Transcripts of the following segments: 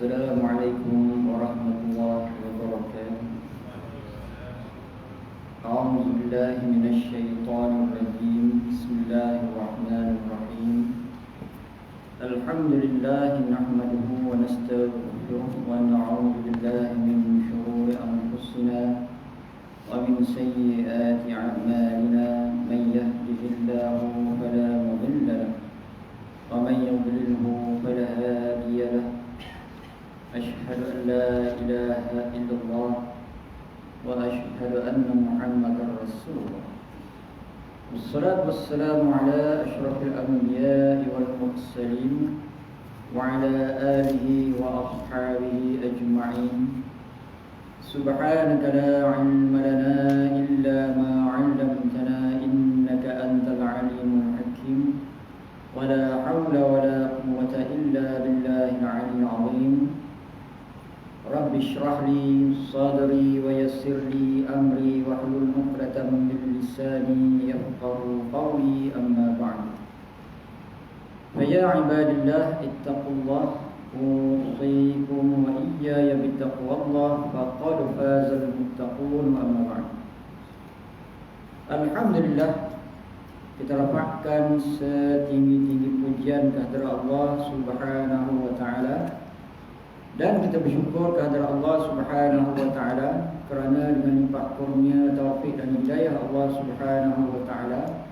السلام عليكم ورحمة الله وبركاته. أعوذ بالله من الشيطان الرجيم. بسم الله الرحمن الرحيم. الحمد لله نحمده ونستغفره ونعوذ بالله من شرور أنفسنا ومن سيئات أعمالنا. من يهده الله فلا مضل له ومن يضلله فلا هادي له. أشهد أن لا إله إلا الله وأشهد أن محمدا رسول الله. والصلاة والسلام على أشرف الأنبياء والمرسلين وعلى آله وأصحابه أجمعين. سبحانك لا علم لنا إلا ما علمتنا إنك أنت العليم الحكيم. ولا حول ولا قوة إلا بالله العلي العظيم. رب اشرح لي صدري ويسر لي أمري واحلل عقدة من لساني يفقهوا قولي. أما بعد، فيا عباد الله اتقوا الله أوصيكم وإياي بتقوى الله فقد فاز المتقون. أما بعد، Alhamdulillah, kita rapatkan setinggi-tinggi pujian kehadirat Allah Subhanahu wa taala, dan kita bersyukur kehadirat Allah Subhanahu wa taala kerana dengan limpah kurnia, taufik dan hidayah Allah Subhanahu wa taala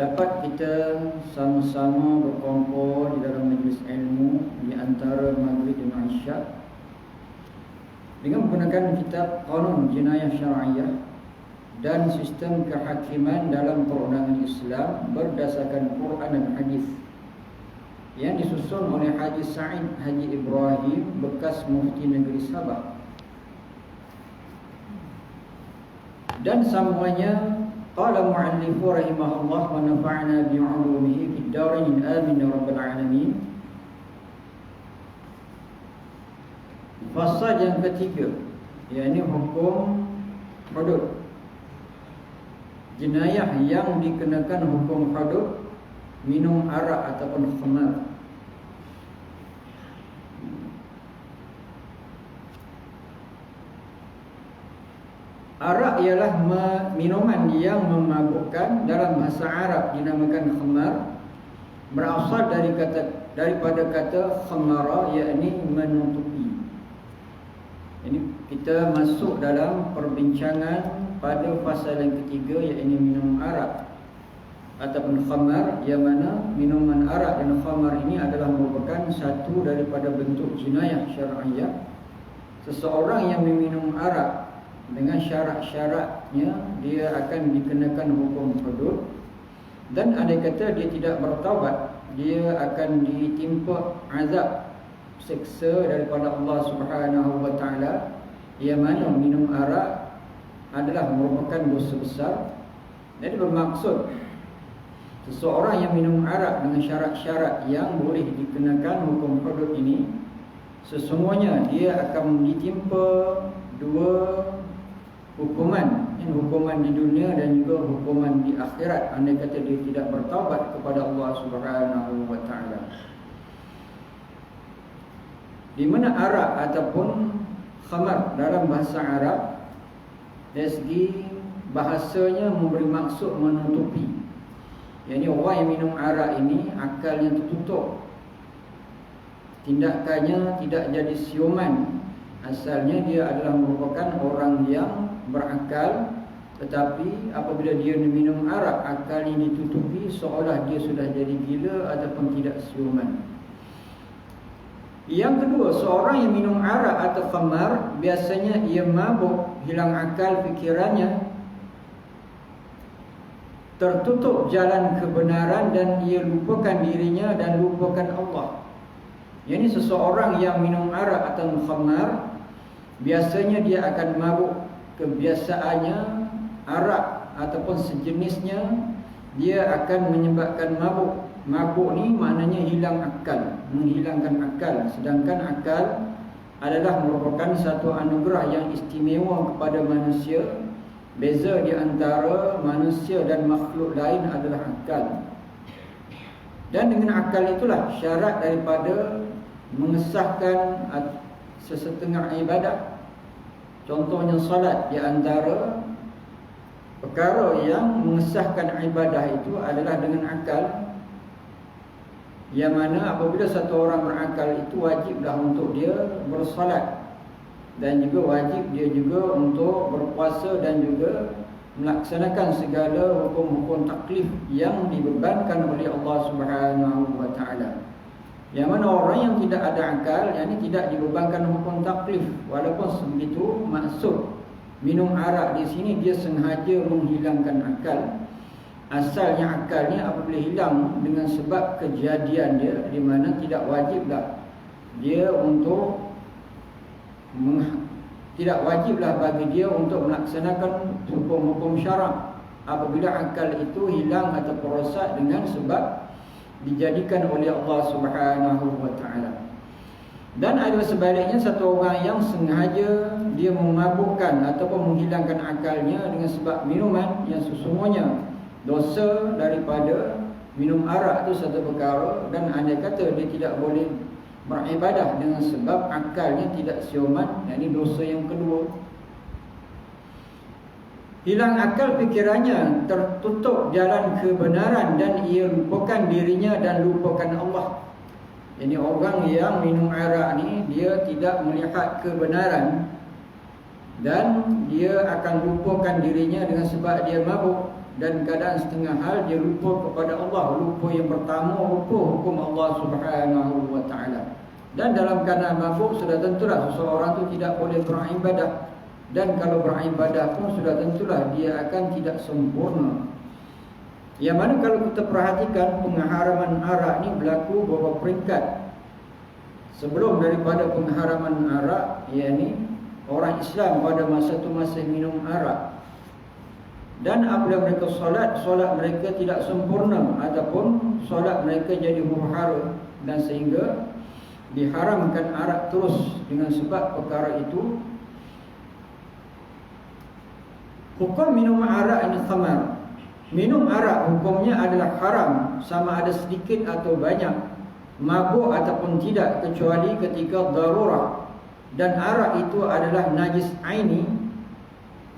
dapat kita sama-sama berkumpul di dalam majlis ilmu di antara maghrib dan isyak dengan menggunakan kitab Qanun Jinayah Syar'iyyah dan sistem kehakiman dalam perundangan Islam berdasarkan Quran dan hadis yang disusun oleh Haji Sa'id Haji Ibrahim, bekas Mufti Negeri Sabah. Dan semuanya qala mu'allifu rahimahullah wa nafa'na bi'ulumihi fid darain amin ya rabbal alamin. Fasal yang ketiga, yakni hukum hudud, jenayah yang dikenakan hukum hudud minum arak ataupun khamar. Arak ialah minuman yang memabukkan. Dalam bahasa Arab dinamakan khamar, berasal daripada kata khamara, yakni menutupi. Ini kita masuk dalam perbincangan pada fasal yang ketiga, yakni minum arak ataupun khamar, yang mana minuman arak dan khamar ini adalah merupakan satu daripada bentuk jinayah syar'iyyah. Seseorang yang meminum arak dengan syarat-syaratnya, dia akan dikenakan hukum hudud, dan ada kata dia tidak bertaubat, dia akan ditimpa azab, seksa daripada Allah Subhanahu wa taala, yang mana minum arak adalah merupakan dosa besar. Jadi bermaksud seseorang yang minum arak dengan syarat-syarat yang boleh dikenakan hukum hudud ini, sesungguhnya dia akan ditimpa dua hukuman, hukuman di dunia dan juga hukuman di akhirat, andai kata dia tidak bertaubat kepada Allah Subhanahu wa taala. Di mana arak ataupun khamar dalam bahasa Arab dari segi bahasanya memberi maksud menutupi. Yang orang yang minum arak ini akalnya tertutup, tindakannya tidak jadi siuman. Asalnya dia adalah merupakan orang yang berakal, tetapi apabila dia minum arak, akalnya ditutupi seolah dia sudah jadi gila ataupun tidak siuman. Yang kedua, seorang yang minum arak atau khamar, biasanya ia mabuk, hilang akal fikirannya, tertutup jalan kebenaran, dan ia lupakan dirinya dan lupakan Allah. Ini seseorang yang minum arak atau khamar, biasanya dia akan mabuk. Kebiasaannya arak ataupun sejenisnya, dia akan menyebabkan mabuk. Mabuk ni maknanya hilang akal, menghilangkan akal. Sedangkan akal adalah merupakan satu anugerah yang istimewa kepada manusia. Beza di antara manusia dan makhluk lain adalah akal. Dan dengan akal itulah syarat daripada mengesahkan sesetengah ibadah. Contohnya salat, di antara perkara yang mengesahkan ibadah itu adalah dengan akal. Yang mana apabila satu orang berakal itu wajiblah untuk dia bersalat, dan juga wajib dia juga untuk berpuasa dan juga melaksanakan segala hukum-hukum taklif yang dibebankan oleh Allah Subhanahu wa taala. Yang mana orang yang tidak ada akal, yakni tidak dibebankan hukum taklif, walaupun sebegitu maksud minum arak di sini dia sengaja menghilangkan akal. Asalnya akalnya apabila hilang dengan sebab kejadian dia, di mana tidak wajiblah dia untuk tidak wajiblah bagi dia untuk melaksanakan hukum-hukum syarak apabila akal itu hilang atau rosak dengan sebab dijadikan oleh Allah Subhanahu wa taala. Dan ada sebaliknya, satu orang yang sengaja dia memabukkan ataupun menghilangkan akalnya dengan sebab minuman yang sesungguhnya dosa daripada minum arak itu satu perkara, dan andai kata dia tidak boleh beribadah dengan sebab akalnya tidak siuman, yakni dosa yang kedua. Hilang akal fikirannya, tertutup jalan kebenaran, dan ia lupakan dirinya dan lupakan Allah. Jadi orang yang minum arak ni dia tidak melihat kebenaran, dan dia akan lupakan dirinya dengan sebab dia mabuk, dan keadaan setengah hal dia lupa kepada Allah. Lupa yang pertama, lupa hukum Allah Subhanahu wa taala. Dan dalam keadaan mabuk sudah tentulah seseorang itu tidak boleh beribadah, dan kalau beribadah pun sudah tentulah dia akan tidak sempurna. Yang mana kalau kita perhatikan, pengharaman arak ni berlaku beberapa peringkat. Sebelum daripada pengharaman arak, yakni orang Islam pada masa itu masih minum arak. Dan apabila mereka solat mereka tidak sempurna, ataupun solat mereka jadi huru-hara, dan sehingga diharamkan arak terus dengan sebab perkara itu. Hukum minum arak ini khamar. Minum arak hukumnya adalah haram, sama ada sedikit atau banyak, mabuk ataupun tidak, kecuali ketika darurah. Dan arak itu adalah najis aini.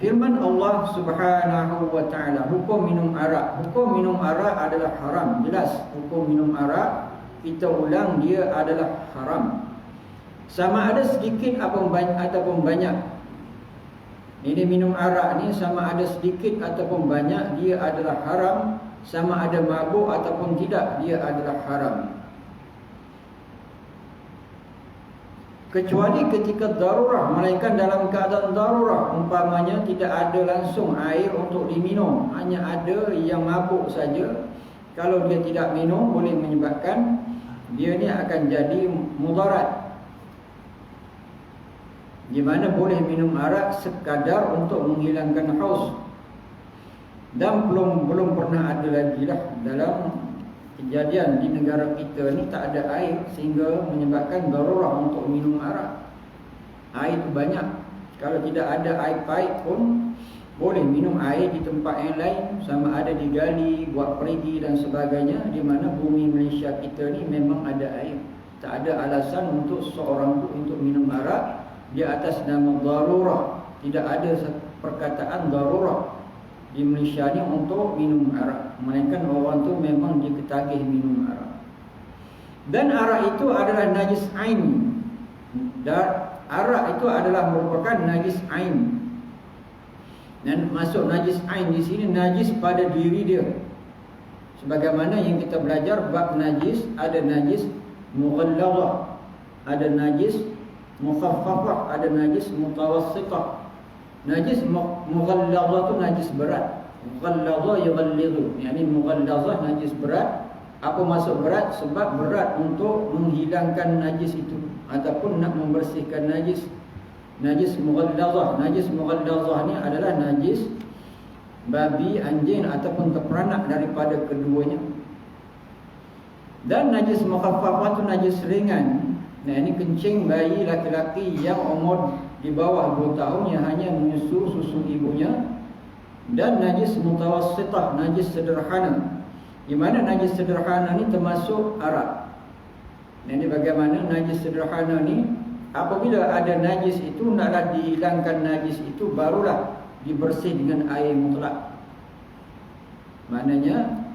Firman Allah Subhanahu wa taala, hukum minum arak. Hukum minum arak adalah haram. Jelas hukum minum arak, kita ulang, dia adalah haram. Sama ada sedikit ataupun banyak. Ini minum arak ni sama ada sedikit ataupun banyak, dia adalah haram. Sama ada mabuk ataupun tidak, dia adalah haram. Kecuali ketika darurah, melainkan dalam keadaan darurah. Umpamanya tidak ada langsung air untuk diminum, hanya ada yang mabuk saja. Kalau dia tidak minum, boleh menyebabkan dia ni akan jadi mudarat, di mana boleh minum arak sekadar untuk menghilangkan haus. Dan belum pernah ada lagi lah dalam kejadian di negara kita ni tak ada air sehingga menyebabkan darurah untuk minum arak. Air itu banyak. Kalau tidak ada air paip pun boleh minum air di tempat yang lain, sama ada digali, buat perigi dan sebagainya, di mana bumi Malaysia kita ni memang ada air. Tak ada alasan untuk seorang tu untuk minum arak di atas nama darurah. Tidak ada perkataan darurah di Malaysia ni untuk minum arak, melainkan orang tu memang dia ketagih minum arak. Dan arak itu adalah najis ain. Dan arak itu adalah merupakan najis ain. Dan masuk najis ain di sini najis pada diri dia. Sebagaimana yang kita belajar bab najis, ada najis mughallazah, ada najis mukhaffafah, ada najis mutawassitah. Najis mughallazah tu najis berat. Mughallazah yughallidhu, yakni mughallazah najis berat. Apa maksud berat? Sebab berat untuk menghilangkan najis itu ataupun nak membersihkan najis. Najis mughallazah. Najis mughallazah ni adalah najis babi, anjing ataupun terperanak daripada keduanya. Dan najis mukhaffafah tu najis ringan. Nah, ini kencing bayi laki-laki yang umur di bawah 2 tahun yang hanya menyusu susu ibunya. Dan najis mutawassitah, najis sederhana. Di mana najis sederhana ni termasuk arak. Ini bagaimana najis sederhana ni, apabila ada najis itu, naklah dihilangkan najis itu, barulah dibersih dengan air mutlak. Maknanya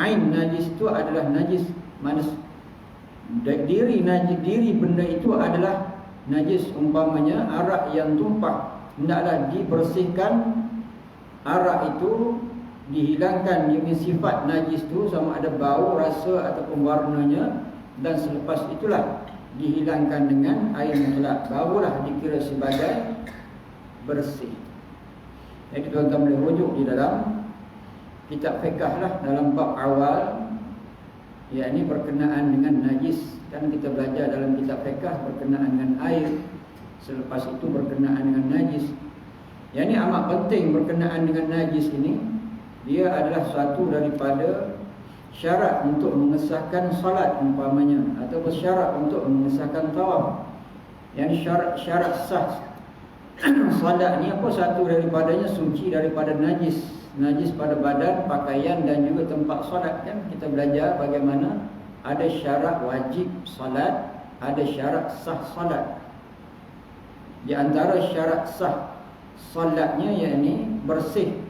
ain najis itu adalah najis, manas diri najis, diri benda itu adalah najis. Umpamanya arak yang tumpah, hendaklah dibersihkan arak itu, dihilangkan dia punya sifat najis itu, sama ada bau, rasa ataupun warnanya, dan selepas itulah dihilangkan dengan air mutlak, barulah dikira sebagai bersih. Jadi tuan-tuan boleh rujuk di dalam kitab fiqh lah, dalam bab awal, yakni berkenaan dengan najis. Kan kita belajar dalam kitab fiqh berkenaan dengan air, selepas itu berkenaan dengan najis. Yang ini amat penting berkenaan dengan najis ini. Dia adalah satu daripada syarat untuk mengesahkan salat umpamanya, ataupun syarat untuk mengesahkan tawaf. Yang syarat sah salat ni apa? Satu daripadanya suci daripada najis. Najis pada badan, pakaian dan juga tempat salat. Kan kita belajar bagaimana ada syarat wajib salat, ada syarat sah salat. Di antara syarat sah salatnya yakni bersih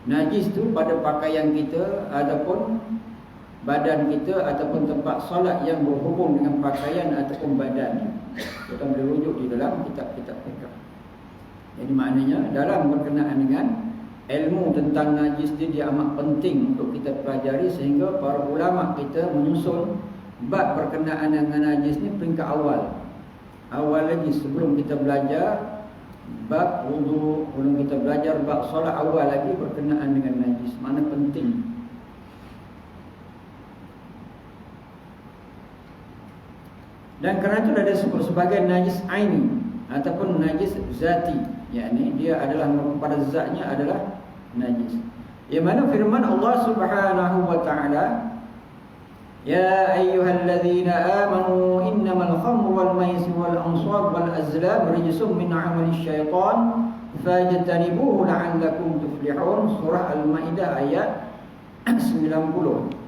najis tu pada pakaian kita ataupun badan kita ataupun tempat solat yang berhubung dengan pakaian ataupun badan. Kita boleh rujuk di dalam kitab-kitab fiqh. Jadi maknanya dalam berkenaan dengan ilmu tentang najis dia amat penting untuk kita pelajari, sehingga para ulama kita menyusun bab berkenaan dengan najis ni peringkat awal. Awal lagi sebelum kita belajar bab wudu, belum kita belajar bab solat, awal lagi berkenaan dengan najis. Mana penting. Dan kerana itu ada disebut sebagai najis aini ataupun najis zati, yakni dia adalah pada zatnya adalah najis. Yang mana firman Allah Subhanahu wa taala, Ya ayyuhalladzina amanu innamal khamru wal maisir wal ansab wal azlam rijsum min 'amali syaitan fajtanibuhu la'allakum tuflihun. Surah Al-Maidah ayat 90.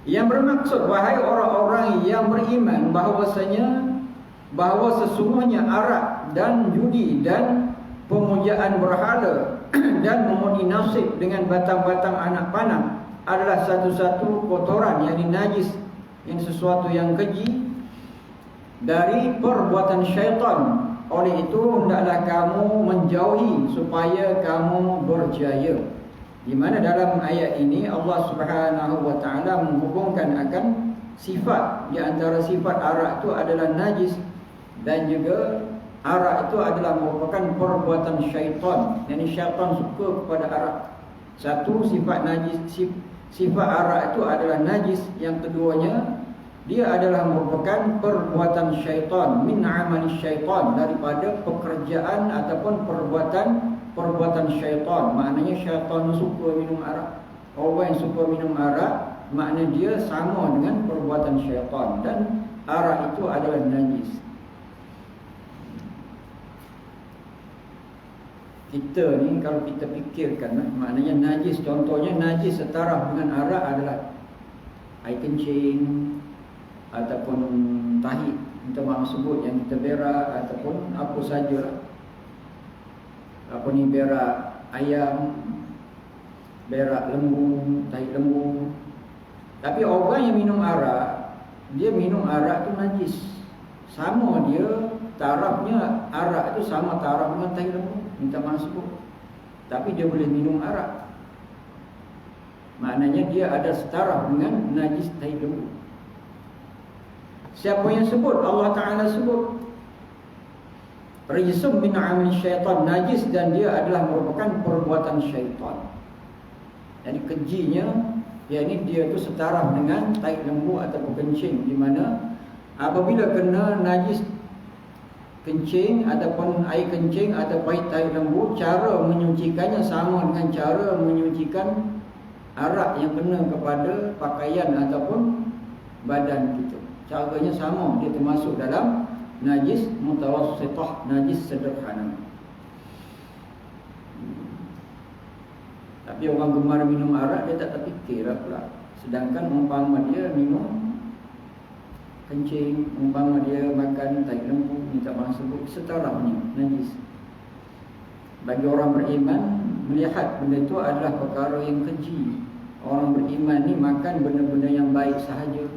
Yang bermaksud, wahai orang-orang yang beriman, bahawa sesungguhnya arak dan judi dan pemujaan berhala dan memenuhi nasib dengan batang-batang anak panah adalah satu-satu kotoran, yakni najis, yang sesuatu yang keji dari perbuatan syaitan. Oleh itu hendaklah kamu menjauhi supaya kamu berjaya. Di mana dalam ayat ini Allah Subhanahu wa taala menghubungkan akan sifat, di antara sifat arak itu adalah najis, dan juga arak itu adalah merupakan perbuatan syaitan. Yang syaitan suka kepada arak. Satu, sifat najis, sifat arak itu adalah najis. Yang keduanya, dia adalah merupakan perbuatan syaitan, min amali syaitan, daripada pekerjaan ataupun perbuatan syaitan. Maknanya syaitan suka minum arak. Orang yang suka minum arak, maknanya dia sama dengan perbuatan syaitan, dan arak itu adalah najis. Kita ni kalau kita fikirkan, maknanya najis, contohnya najis setara dengan arak adalah air kencing ataupun tahi, minta maaf sebut, yang kita berak ataupun apa saja. Apa ni, berak ayam, berak lembu, tahi lembu. Tapi orang yang minum arak, dia minum arak tu najis. Sama dia tarafnya, arak tu sama taraf dengan tahi lembu, minta maaf sebut. Tapi dia boleh minum arak. Maknanya dia ada setaraf dengan najis tahi lembu. Siapa yang sebut? Allah Ta'ala sebut Rijsum min amali syaitan, najis, dan dia adalah merupakan perbuatan syaitan. Jadi kejinya, yakni dia itu setaraf dengan tahi lembu ataupun kencing. Di mana apabila kena najis kencing ataupun air kencing atau tahi lembu, cara menyucikannya sama dengan cara menyucikan arak yang kena kepada pakaian ataupun badan kita. Caranya sama, dia termasuk dalam najis mutawassithah, najis sederhana. Dia orang gemar minum arak, dia tak terfikir lah pula. Sedangkan umpama dia minum kencing, umpama dia makan tai lembu, minta orang sebut, setarafnya najis. Bagi orang beriman, melihat benda itu adalah perkara yang keji. Orang beriman ni makan benda-benda yang baik sahaja.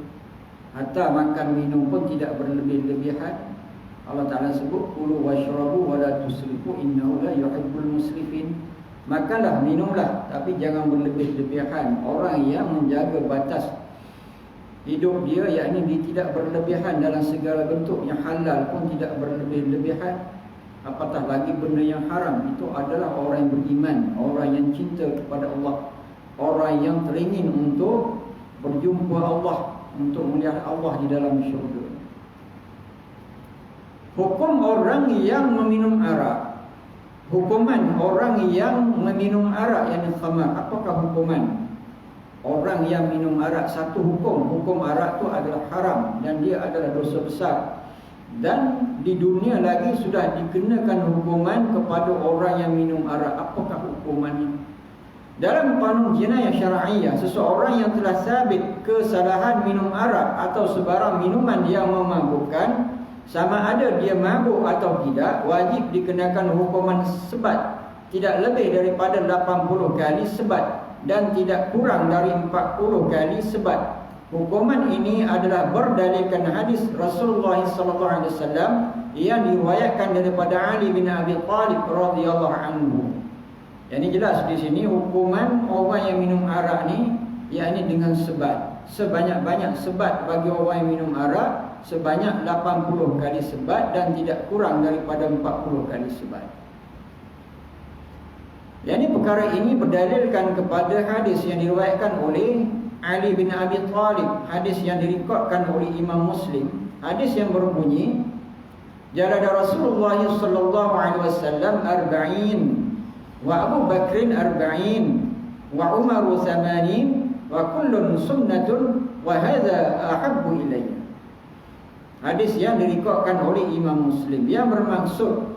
Hatta makan minum pun tidak berlebih-lebihan. Allah Ta'ala sebut, kulu washrabu wa la tusrifu innahu la yuhibbul musrifin. Makanlah, minumlah, tapi jangan berlebih-lebihan. Orang yang menjaga batas hidup dia, yakni dia tidak berlebihan dalam segala bentuk. Yang halal pun tidak berlebih-lebihan, apatah lagi benda yang haram. Itu adalah orang yang beriman, orang yang cinta kepada Allah, orang yang teringin untuk berjumpa Allah, untuk melihat Allah di dalam syurga. Hukum orang yang meminum arak, hukuman orang yang meminum arak yang khamar. Apakah hukuman orang yang minum arak? Satu hukum, hukum arak itu adalah haram dan dia adalah dosa besar. Dan di dunia lagi sudah dikenakan hukuman kepada orang yang minum arak. Apakah hukumannya? Dalam kanun jinayah syar'iyah, seseorang yang telah sabit kesalahan minum arak atau sebarang minuman yang memabukkan, sama ada dia mabuk atau tidak, wajib dikenakan hukuman sebat, tidak lebih daripada 80 kali sebat dan tidak kurang dari 40 kali sebat. Hukuman ini adalah berdalilkan hadis Rasulullah SAW yang diriwayatkan daripada Ali bin Abi Thalib radhiyallahu anhu. Yang jelas di sini hukuman orang yang minum arak ni, yakni dengan sebat, sebanyak-banyak sebat bagi orang yang minum arak, sebanyak 80 kali sebat dan tidak kurang daripada 40 kali sebat. Yang perkara ini berdalilkan kepada hadis yang diriwayatkan oleh Ali bin Abi Thalib, hadis yang direkodkan oleh Imam Muslim. Hadis yang berbunyi, jalada Rasulullah sallallahu alaihi wasallam 40 wa Abu Bakrin 40 wa Umar 80 wa kullun sunnatun wa hadza ahabbu ilayya. Hadis yang direkodkan oleh Imam Muslim yang bermaksud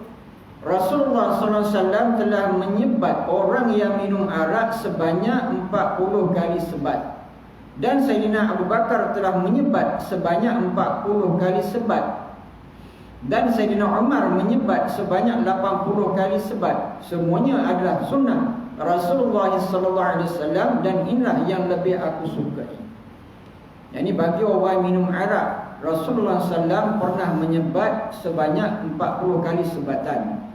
Rasulullah SAW telah menyebat orang yang minum arak sebanyak 40 kali sebat, dan Sayyidina Abu Bakar telah menyebat sebanyak 40 kali sebat, dan Sayyidina Umar menyebat sebanyak 80 kali sebat. Semuanya adalah sunnah Rasulullah SAW dan inilah yang lebih aku sukai. Yang ini bagi orang minum arak, Rasulullah SAW pernah menyebat sebanyak 40 kali sebatan.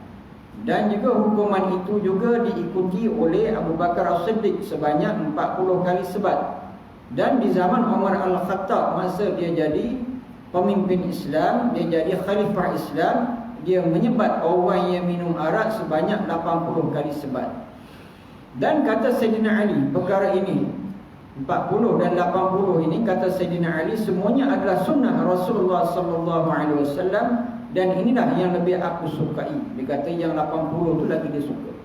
Dan juga hukuman itu juga diikuti oleh Abu Bakar As-Siddiq sebanyak 40 kali sebat. Dan di zaman Umar Al-Khattab, masa dia jadi pemimpin Islam, dia jadi khalifah Islam, dia menyebat orang yang minum arak sebanyak 80 kali sebat. Dan kata Sayyidina Ali, perkara ini 40 dan 80 ini, kata Sayyidina Ali, semuanya adalah sunnah Rasulullah SAW. Dan inilah yang lebih aku sukai. Dia kata yang 80 tu lagi dia suka.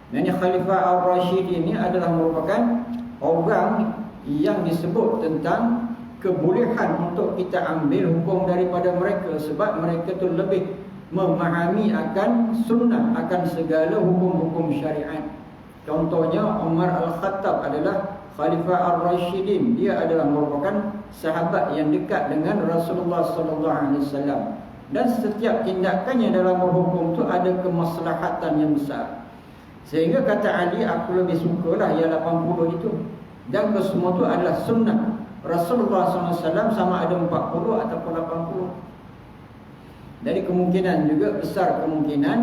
Dan Khalifah Ar-Rashid ini adalah merupakan orang yang disebut tentang kebolehan untuk kita ambil hukum daripada mereka, sebab mereka tu lebih memahami akan sunnah, akan segala hukum-hukum syariat. Contohnya Umar Al-Khattab adalah Khalifah Ar-Rashidin. Dia adalah merupakan sahabat yang dekat dengan Rasulullah SAW. Dan setiap tindakannya dalam berhukum itu ada kemaslahatan yang besar. Sehingga kata Ali, aku lebih sukalah yang 80 itu. Dan kesemua itu adalah sunnah Rasulullah SAW, sama ada 40 ataupun 80. Jadi kemungkinan juga, besar kemungkinan,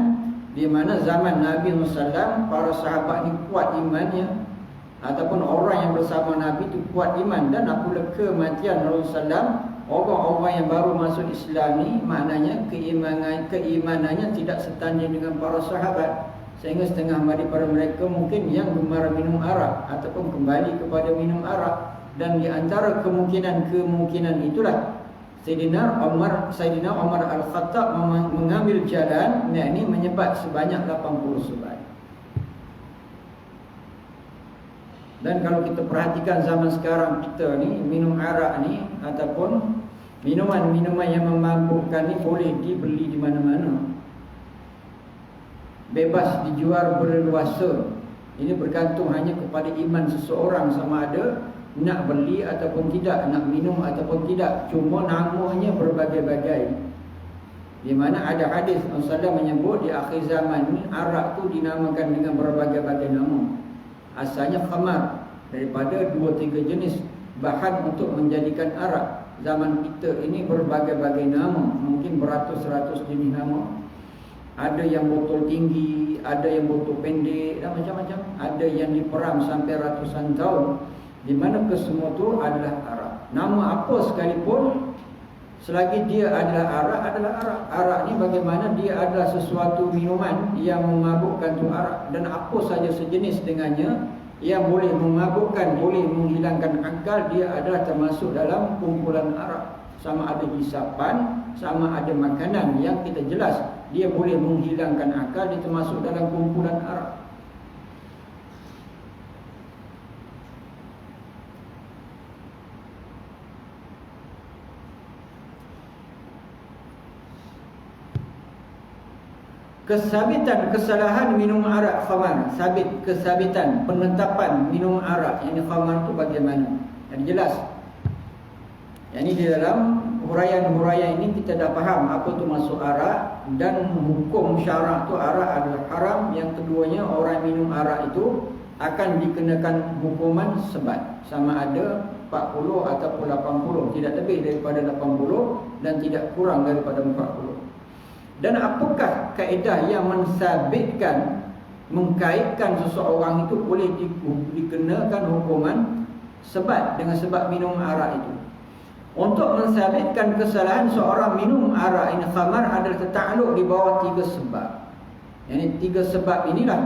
di mana zaman Nabi SAW, para sahabat ni kuat imannya, ataupun orang yang bersama Nabi itu kuat iman. Dan apabila kematian Rasulullah SAW, orang-orang yang baru masuk Islam ni, maknanya keimanannya tidak setanding dengan para sahabat. Sehingga setengah daripada mereka mungkin yang gemar minum arak ataupun kembali kepada minum arak. Dan di antara kemungkinan itulah Sayyidina Umar Al-Khattab mengambil jalan, yakni menyebat sebanyak 80 sebat. Dan kalau kita perhatikan zaman sekarang kita ni, minum arak ni ataupun minuman-minuman yang memabukkan ni boleh dibeli di mana-mana, bebas dijual berleluasa. Ini bergantung hanya kepada iman seseorang sama ada nak beli ataupun tidak, nak minum ataupun tidak. Cuma namanya berbagai-bagai. Di mana ada hadis Rasulullah menyebut di akhir zaman ini arak tu dinamakan dengan berbagai-bagai nama. Asalnya khamar, daripada 2-3 jenis bahan untuk menjadikan arak. Zaman kita ini berbagai-bagai nama, mungkin beratus-ratus jenis nama. Ada yang botol tinggi, ada yang botol pendek dan macam-macam. Ada yang diperam sampai ratusan tahun, di mana kesemua itu adalah arak. Nama apa sekalipun, selagi dia adalah arak, adalah arak. Arak ni bagaimana dia adalah sesuatu minuman yang memabukkan tu arak. Dan apa saja sejenis dengannya yang boleh memabukkan, boleh menghilangkan akal, dia adalah termasuk dalam kumpulan arak. Sama ada hisapan, sama ada makanan yang kita jelas dia boleh menghilangkan akal, dia termasuk dalam kumpulan arak. Kesabitan kesalahan minum arak khamar. Sabit kesabitan penetapan minum arak yang khamar itu bagaimana? Yang jelas. Yang ini di dalam huraian-huraian ini kita dah faham apa tu masuk arak dan hukum syarak tu arak adalah haram. Yang keduanya, orang minum arak itu akan dikenakan hukuman sebat, sama ada 40 ataupun 80, tidak lebih daripada 80 dan tidak kurang daripada 40. Dan apakah kaedah yang mensabitkan, mengkaitkan seseorang itu boleh dikenakan hukuman sebat dengan sebab minum arak itu? Untuk mensabitkan kesalahan seorang minum arak ini khamar adalah tertakluk di bawah 3 sebab. Yang 3 sebab inilah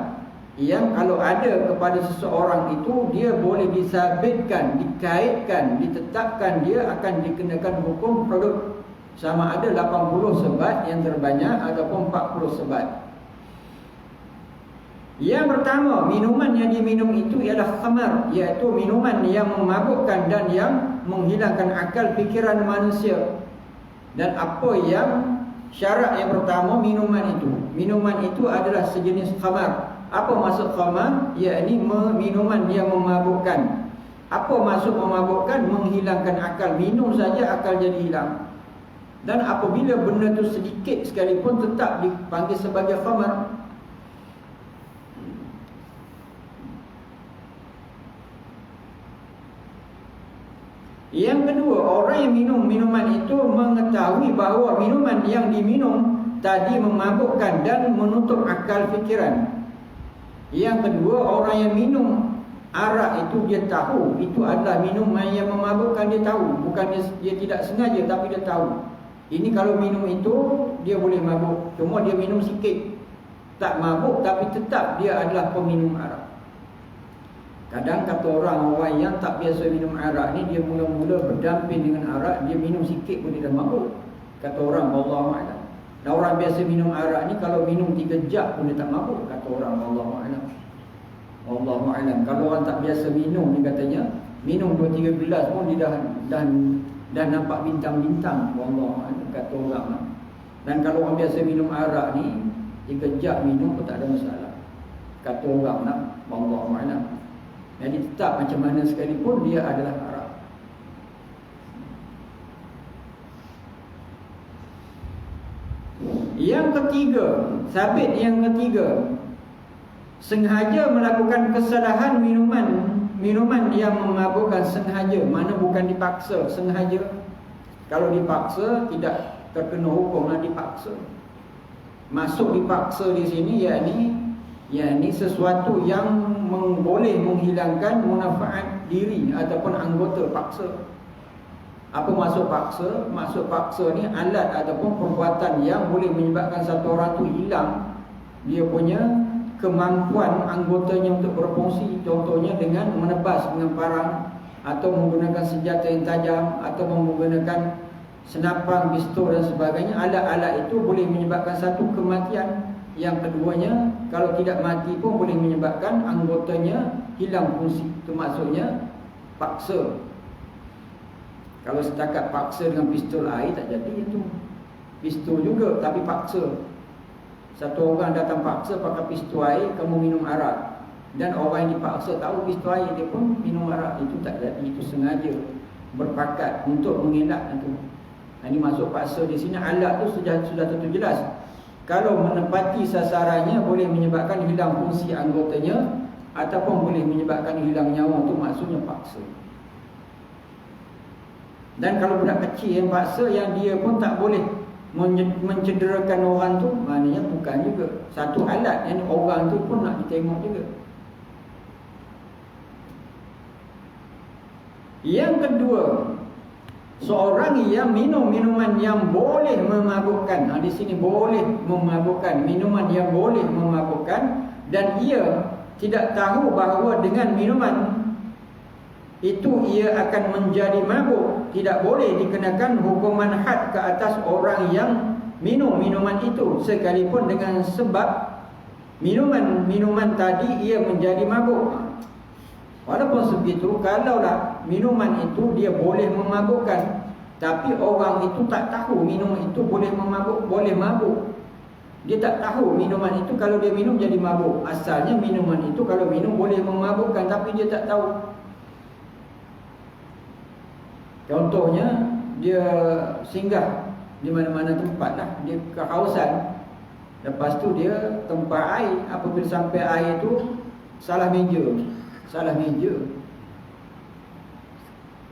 yang kalau ada kepada seseorang itu, dia boleh disabitkan, dikaitkan, ditetapkan dia akan dikenakan hukum produk. Sama ada 80 sebat yang terbanyak ataupun 40 sebat. Yang pertama, minuman yang diminum itu ialah khamar, iaitu minuman yang memabukkan dan yang menghilangkan akal fikiran manusia. Dan apa yang syarat yang pertama minuman itu? Minuman itu adalah sejenis khamar. Apa maksud khamar? Iaitu minuman yang memabukkan. Apa maksud memabukkan? Menghilangkan akal. Minum saja akal jadi hilang. Dan apabila benda itu sedikit sekalipun tetap dipanggil sebagai khamar. Yang kedua, orang yang minum minuman itu mengetahui bahawa minuman yang diminum tadi memabukkan dan menutup akal fikiran. Yang kedua, orang yang minum arak itu dia tahu itu adalah minuman yang memabukkan, dia tahu. Bukan dia tidak sengaja, tapi dia tahu. Ini kalau minum itu dia boleh mabuk, cuma dia minum sikit, tak mabuk tapi tetap dia adalah peminum arak. Kadang kata orang yang tak biasa minum arak ni, dia mula-mula berdamping dengan arak, dia minum sikit pun dia dah mabuk. Kata orang wallahu a'lam. Dan orang biasa minum arak ni kalau minum 3 jap pun dia tak mabuk, kata orang wallahu a'lam. Wallahu a'lam. Kalau orang tak biasa minum ni katanya, minum 2-3 gelas pun dia dah nampak bintang-bintang, wallahu a'lam, kata orang. Dan kalau orang biasa minum arak ni 3 jap minum pun tak ada masalah, kata orang lah, wallahu a'lam. Jadi tetap macam mana sekalipun dia adalah arak. Yang ketiga, sabit yang ketiga, sengaja melakukan kesalahan minuman yang memabukkan sengaja. Mana bukan dipaksa, sengaja. Kalau dipaksa tidak terkena hukumlah dipaksa. Masuk dipaksa di sini yakni sesuatu yang boleh menghilangkan manfaat diri ataupun anggota paksa. Apa maksud paksa? Maksud paksa ni alat ataupun perbuatan yang boleh menyebabkan satu orang tu hilang dia punya kemampuan anggotanya untuk berfungsi. Contohnya dengan menebas dengan parang, atau menggunakan senjata yang tajam, atau menggunakan senapang, pistol dan sebagainya. Alat-alat itu boleh menyebabkan satu kematian. Yang keduanya, kalau tidak mati pun boleh menyebabkan anggotanya hilang fungsi. Itu maksudnya paksa. Kalau setakat paksa dengan pistol air tak jadi itu. Pistol juga tapi paksa. Satu orang datang paksa pakai pistol air, kamu minum arak. Dan orang yang dipaksa tahu itu air, dia pun minum arak. Itu tak jadi, itu sengaja berpakat untuk mengelak itu. Ini masuk paksa di sini. Alat tu sudah tentu jelas. Kalau menepati sasarannya boleh menyebabkan hilang fungsi anggotanya ataupun boleh menyebabkan hilang nyawa, tu maksudnya paksa. Dan kalau budak kecil yang paksa, yang dia pun tak boleh mencederakan orang tu, maknanya bukan juga satu alat yang orang tu pun nak ditengok juga. Yang kedua, seorang yang minum minuman yang boleh memabukkan. Di sini boleh memabukkan, minuman yang boleh memabukkan, dan ia tidak tahu bahawa dengan minuman itu ia akan menjadi mabuk. Tidak boleh dikenakan hukuman had ke atas orang yang minum minuman itu, sekalipun dengan sebab minuman tadi ia menjadi mabuk. Walaupun sebegitu, kalaulah minuman itu dia boleh memabukkan, tapi orang itu tak tahu minuman itu boleh mabuk. Dia tak tahu minuman itu kalau dia minum jadi mabuk. Asalnya minuman itu kalau minum boleh memabukkan, tapi dia tak tahu. Contohnya, dia singgah di mana-mana tempat lah, dia kehausan. Lepas tu dia tempah air. Apabila sampai air tu salah meja.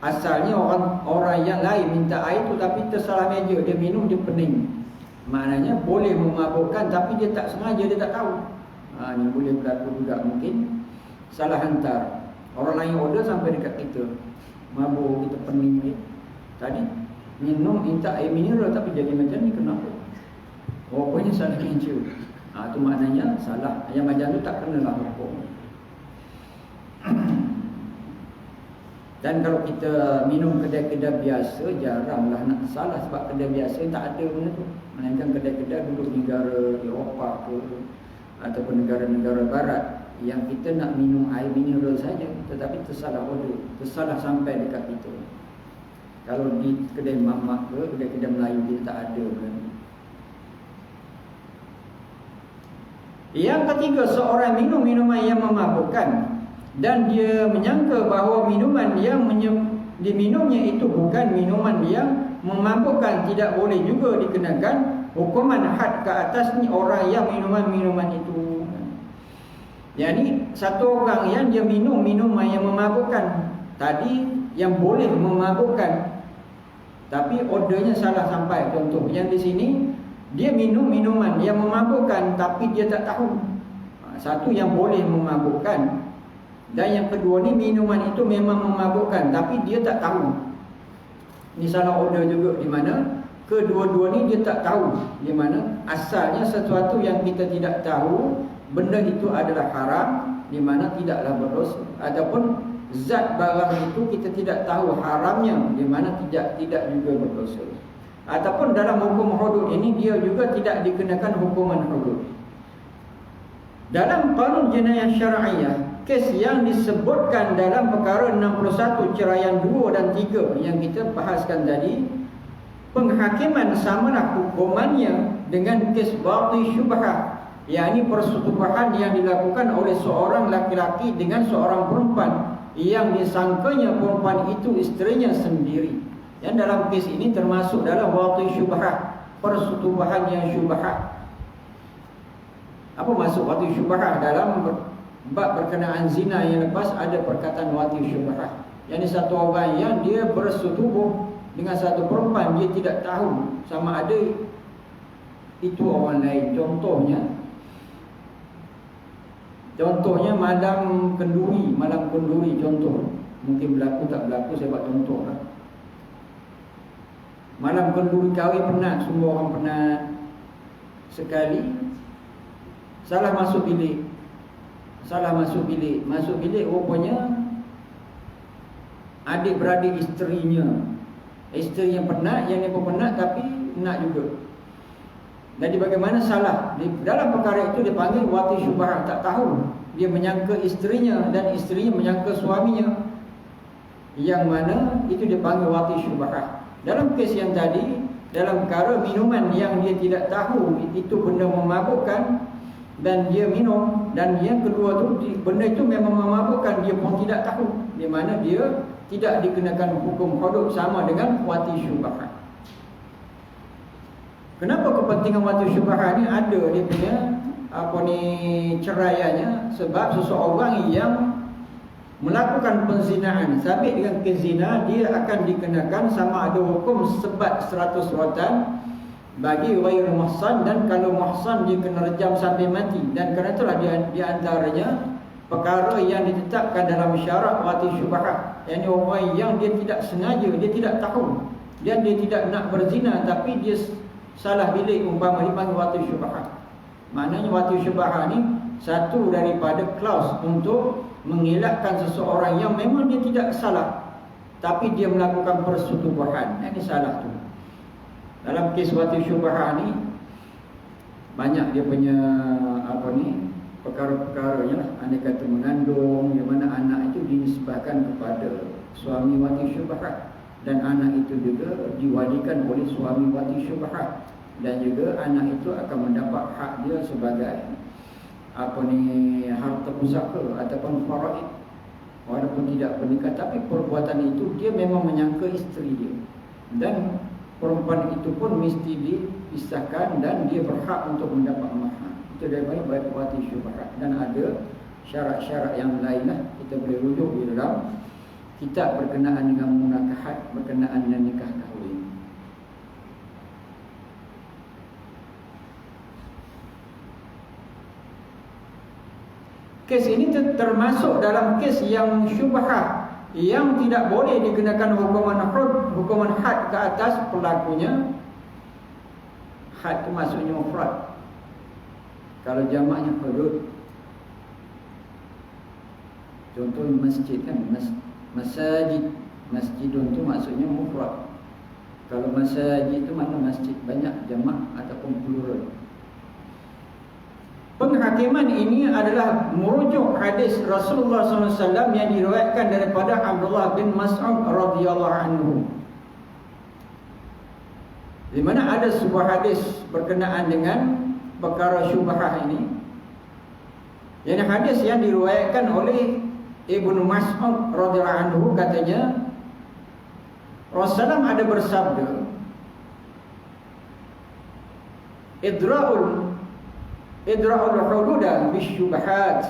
Asalnya orang yang lain minta air tu, tapi tersalah meja, dia minum, dia pening. Maknanya boleh memabukkan, tapi dia tak sengaja, dia tak tahu. Ni boleh berlaku juga, mungkin salah hantar. Orang lain order sampai dekat kita, mabuk, kita pening. Tadi minum minta air mineral tapi jadi macam ni, kenapa? Rupanya salah meja. Tu maknanya salah. Yang macam tu tak kenalah hukum. Dan kalau kita minum kedai-kedai biasa, jaranglah nak salah, sebab kedai biasa tak ada benda tu. Melainkan kedai-kedai duduk negara Eropah ke ataupun negara-negara barat yang kita nak minum air mineral saja, tetapi tersalah order, tersalah sampai dekat kita. Kalau di kedai mamak ke kedai-kedai Melayu dia tak ada kan. Yang ketiga, seorang minum minuman yang memabukkan dan dia menyangka bahawa minuman yang diminumnya itu bukan minuman yang memabukkan, tidak boleh juga dikenakan hukuman had ke atas ni orang yang minuman itu. Yani satu orang yang dia minum minuman yang memabukkan tadi, yang boleh memabukkan, tapi ordernya salah sampai. Contoh yang di sini, dia minum minuman yang memabukkan tapi dia tak tahu. Satu yang boleh memabukkan, dan yang kedua ni minuman itu memang memabukkan tapi dia tak tahu. Ini salah order juga, di mana kedua-dua ni dia tak tahu di mana asalnya sesuatu yang kita tidak tahu, benda itu adalah haram, di mana tidaklah berdosa. Ataupun zat barang itu kita tidak tahu haramnya, di mana tidak juga berdosa. Ataupun dalam hukum hudud ini dia juga tidak dikenakan hukuman hudud. Dalam qanun jenayah syar'iyah, kes yang disebutkan dalam perkara 61 ceraian 2 dan 3 yang kita bahaskan tadi, penghakiman samalah hukumannya dengan kes batil syubhah, yakni persetubuhan yang dilakukan oleh seorang laki-laki dengan seorang perempuan yang disangkanya perempuan itu isterinya sendiri. Yang dalam kes ini termasuk dalam batil syubhah, persetubuhan yang syubhah. Apa maksud batil syubhah? Dalam bab berkenaan zina yang lepas ada perkataan batil syubhah, yakni satu orang yang dia bersetubuh dengan satu perempuan, dia tidak tahu sama ada itu orang lain. Contohnya malam kenduri contoh. Mungkin berlaku tak berlaku, saya buat contoh lah. Malam kenduri kahwin penat, semua orang penat. Sekali salah masuk bilik. Masuk bilik rupanya adik-beradik isterinya penat, yang ni pun penat tapi nak juga. Jadi bagaimana salah? Dalam perkara itu dipanggil wati syubhah, tak tahu. Dia menyangka isterinya dan isterinya menyangka suaminya, yang mana itu dipanggil wati syubhah. Dalam kes yang tadi, dalam perkara minuman yang dia tidak tahu itu benda memabukkan, dan dia minum, dan yang kedua tu benda itu memang memabukkan, dia pun tidak tahu, di mana dia tidak dikenakan hukum hudud sama dengan wati syubhat. Kenapa kepentingan wati syubhat ni ada dia punya ceraiannya? Sebab seseorang yang melakukan penzinaan sabit dengan kezina, dia akan dikenakan sama ada hukum sebat 100 rotan bagi ghair muhsan, dan kalau muhsan dia kena rejam sampai mati. Dan kerana itulah di antaranya perkara yang ditetapkan dalam syarat wati syubhat, yakni orang yang dia tidak sengaja, dia tidak tahu, dan dia tidak nak berzina, tapi dia salah bilik, umpama dipanggil wati syubhat. Maknanya wati syubhat ni satu daripada klaus untuk mengelakkan seseorang yang memang dia tidak salah, tapi dia melakukan persetubuhan. Ini salah tu. Dalam kes wati syubhat ni banyak dia punya perkara-perkaranya lah. Andai kata mengandung, di mana anak itu dinisbahkan kepada suami wati syubhat, dan anak itu juga diwalikan oleh suami wati syubhat, dan juga anak itu akan mendapat hak dia sebagai harta pusaka ataupun faraid walaupun tidak pernikah, tapi perbuatan itu dia memang menyangka isteri dia, dan perempuan itu pun mesti dipisahkan dan dia berhak untuk mendapat mahar. Itu daripada wati syubhat. Dan ada syarat-syarat yang lain lah, kita boleh rujuk di dalam kitab berkenaan dengan munakahat, berkenaan dengan nikah kahwin. Kes ini termasuk dalam kes yang syubhat, yang tidak boleh dikenakan hukuman had ke atas pelakunya. Had itu maksudnya mufrad, kalau jamaknya hudud. Contoh masjid kan, masajid, masjidun itu maksudnya mufrad. Kalau masajid itu makna masjid, banyak jamak ataupun plural. Penghakiman ini adalah merujuk hadis Rasulullah SAW yang diriwayatkan daripada Abdullah bin Mas'ud radhiyallahu anhu, di mana ada sebuah hadis berkenaan dengan perkara syubhat ini. Yang hadis yang diriwayatkan oleh Ibnu Mas'ud radhiyallahu anhu, katanya Rasulullah ada bersabda, Idra'ul hududa bisyubhat,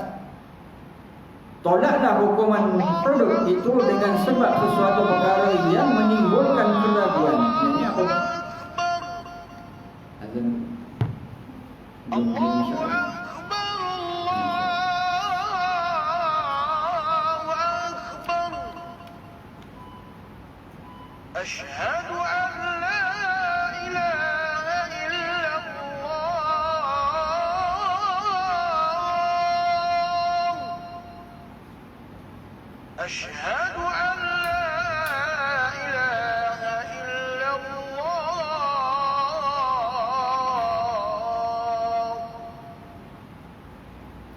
tolaklah hukuman hudud itu dengan sebab sesuatu perkara yang menimbulkan keraguan. Ini apa? Azan. Allahu Akbar, Allahu Akbar. Asyhadu an la ilaha illallah. Asyhadu an la ilaha illallah.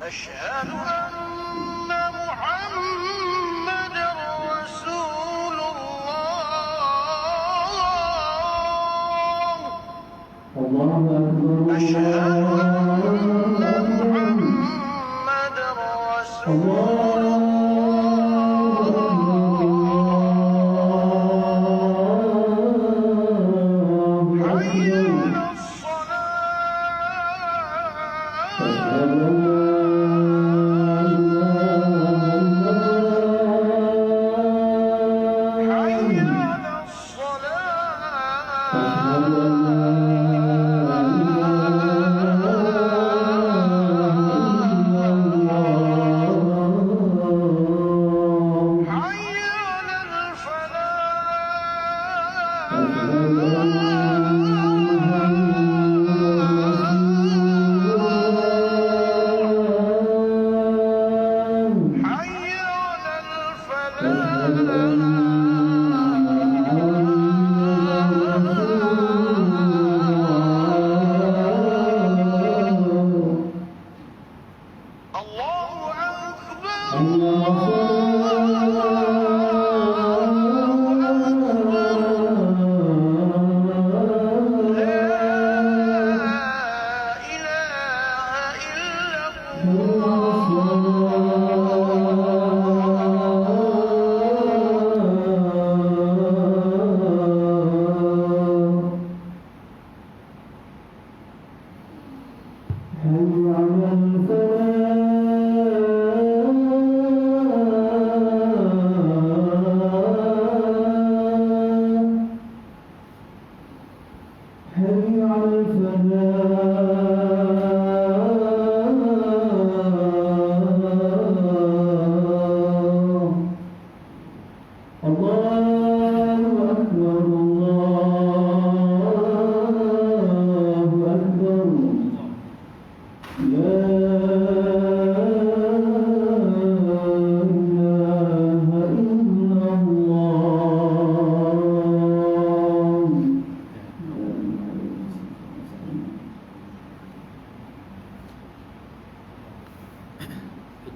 Asyhadu anna Muhammadar Rasulullah. Allahu Akbar. Asyhadu anna Muhammadar Rasulullah.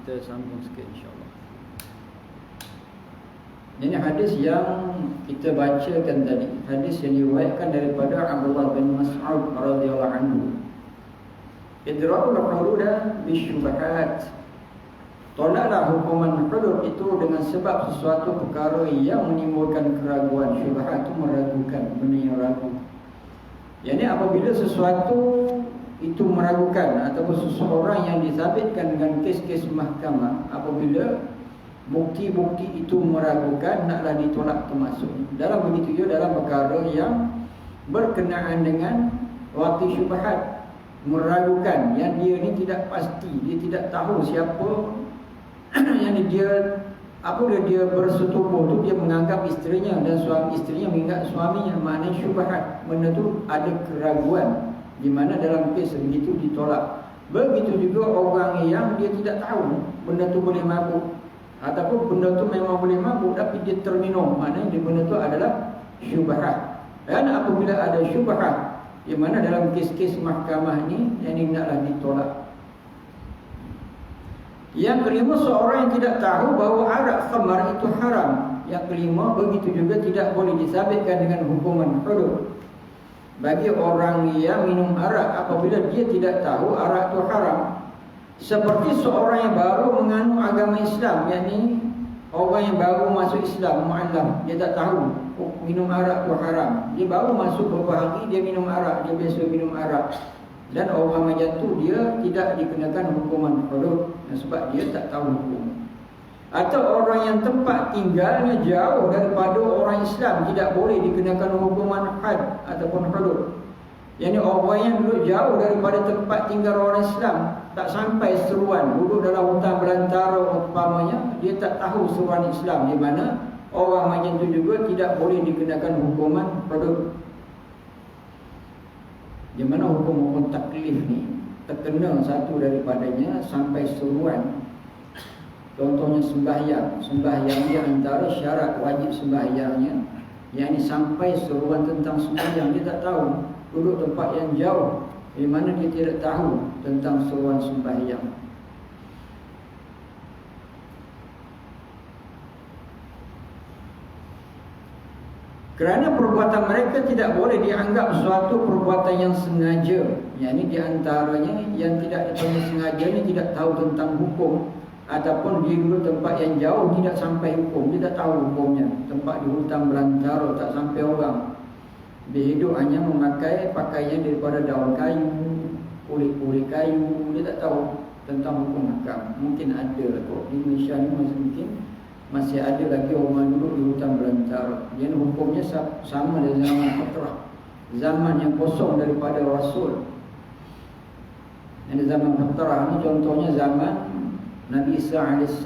Kita sambung sikit insya-Allah. Ini hadis yang kita bacakan tadi, hadis yang diriwayatkan daripada Abdullah bin Mas'ud radhiyallahu anhu. Idra'ul hududa bisyubhat. Tolaklah hukuman hudud itu dengan sebab sesuatu perkara yang menimbulkan keraguan. Syubhat itu meragukan, benda yang ragu. Jadi apabila sesuatu itu meragukan ataupun seseorang yang disabitkan dengan kes-kes mahkamah, apabila bukti-bukti itu meragukan, naklah ditolak termasuk. Dalam begitu juga dalam perkara yang berkenaan dengan waqi syubhat, meragukan, yang dia ni tidak pasti, dia tidak tahu siapa yang dia, apabila dia bersetubuh tu dia menganggap isterinya dan suami isterinya menganggap suaminya, maknanya syubhat, benda tu ada keraguan, di mana dalam kes begitu ditolak. Begitu juga orang yang dia tidak tahu benda tu boleh mabuk ataupun benda tu memang boleh mabuk tapi dia terminum, maknanya benda tu adalah syubhat. Dan apabila ada syubhat, di mana dalam kes-kes mahkamah ni yang ini naklah ditolak. Yang kelima, seorang yang tidak tahu bahawa arak khamar itu haram. Yang kelima, begitu juga tidak boleh disabitkan dengan hukuman hudud bagi orang yang minum arak apabila dia tidak tahu arak itu haram. Seperti seorang yang baru menganut agama Islam, yakni orang yang baru masuk Islam, mu'allam, dia tak tahu minum arak itu haram. Dia baru masuk beberapa hari, dia minum arak, dia biasa minum arak. Dan orang macam tu dia tidak dikenakan hukuman hudud sebab dia tak tahu hukum. Atau orang yang tempat tinggalnya jauh daripada orang Islam, tidak boleh dikenakan hukuman had ataupun hudud. Yang orang yang duduk jauh daripada tempat tinggal orang Islam, tak sampai seruan, duduk dalam hutan belantara umpamanya, dia tak tahu seruan Islam, di mana orang macam tu juga tidak boleh dikenakan hukuman hudud. Di mana hukum-hukum taklif ni terkena satu daripadanya sampai seruan. Contohnya sembahyang. Sembahyang dia antara syarat wajib sembahyangnya, yang ini sampai seruan tentang sembahyang, dia tak tahu, duduk tempat yang jauh, di mana dia tidak tahu tentang seruan sembahyang. Kerana perbuatan mereka tidak boleh dianggap suatu perbuatan yang sengaja. Yang ini diantaranya yang tidak dipanggil sengaja ni tidak tahu tentang hukum, ataupun dia duduk tempat yang jauh tidak sampai hukum, dia tak tahu hukumnya. Tempat di hutan belantara tak sampai orang, dia hidup hanya memakai pakaian daripada daun kayu, kulit-kulit kayu, dia tak tahu tentang hukum hakam. Mungkin ada kok di Malaysia ni, masih ada lagi orang duduk di hutan belantara. Yang hukumnya sama dengan zaman fitrah, zaman yang kosong daripada Rasul. Yang zaman fitrah ni contohnya zaman Nabi Isa AS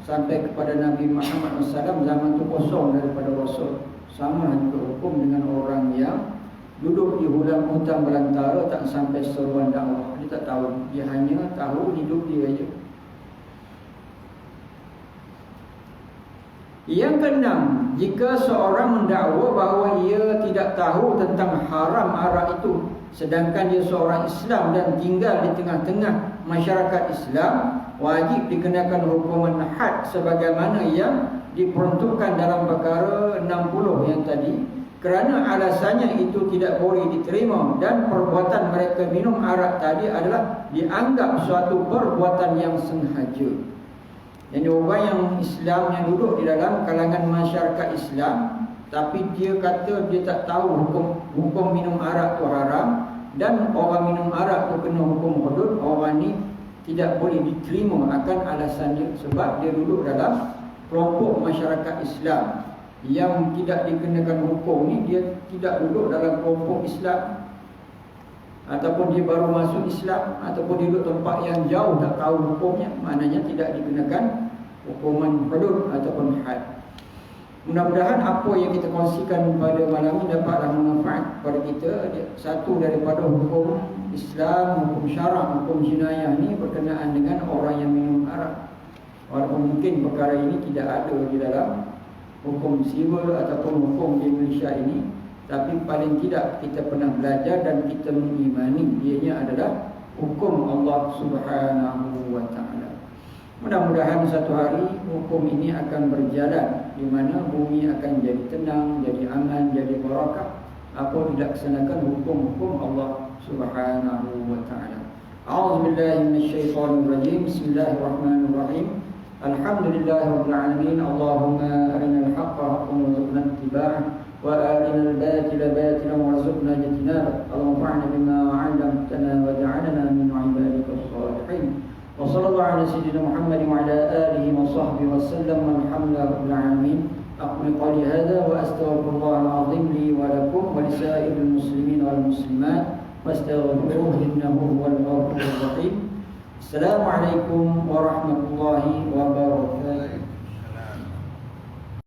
sampai kepada Nabi Muhammad SAW, zaman tu kosong daripada Rasul. Sama juga hukum dengan orang yang duduk di hutan belantara tak sampai seruan dakwah. Dia tak tahu, dia hanya tahu hidup dia aja. Yang keenam, jika seorang mendakwa bahawa ia tidak tahu tentang haram arak itu, sedangkan dia seorang Islam dan tinggal di tengah-tengah masyarakat Islam, wajib dikenakan hukuman had sebagaimana yang diperuntukkan dalam perkara 60 yang tadi, kerana alasannya itu tidak boleh diterima dan perbuatan mereka minum arak tadi adalah dianggap suatu perbuatan yang sengaja. Jadi orang yang Islam yang duduk di dalam kalangan masyarakat Islam, tapi dia kata dia tak tahu hukum minum arak tu haram dan orang minum arak tu kena hukum hudud, orang ni tidak boleh diterima akan alasan dia sebab dia duduk dalam kelompok masyarakat Islam yang tidak dikenakan hukum ni. Dia tidak duduk dalam kelompok Islam, ataupun dia baru masuk Islam, ataupun dia duduk tempat yang jauh tak tahu hukumnya, maknanya tidak dikenakan hukuman hudud ataupun had. Mudah-mudahan apa yang kita kongsikan pada malam ini dapatlah manfaat kepada kita. Satu daripada hukum Islam, hukum syarak, hukum jinayah ni berkenaan dengan orang yang minum arak. Walaupun mungkin perkara ini tidak ada di dalam hukum sivil ataupun hukum di Malaysia ini, tapi paling tidak kita pernah belajar dan kita mengimani ianya adalah hukum Allah Subhanahu wa taala. Mudah-mudahan satu hari hukum ini akan berjalan, di mana bumi akan jadi tenang, jadi aman, jadi barakah apabila dilaksanakan hukum-hukum Allah Subhanahu wa taala. A'udzubillahi minasyaitonir rajim. Bismillahirrahmanirrahim. Alhamdulillahirabbil alamin. Allahumma arinal haqqa haqqan warzuqna ittiba'ah wa arinal batila batilan warzuqna ijtinabah. Allahumma bima 'allamtana waj'alna min 'ibadikal salihin. Wa sallallahu ala sayyidina Muhammad wa ala alihi wa sahbihi wa sallam. Alhamdulillahirabbil alamin. Aqulu qawli hadha wa astaghfirullahal azim li wa lakum wa lisa'iril muslimin wal muslimat wastaghfiruhu innahu huwal ghafurur rahim. Assalamualaikum warahmatullahi wabarakatuh.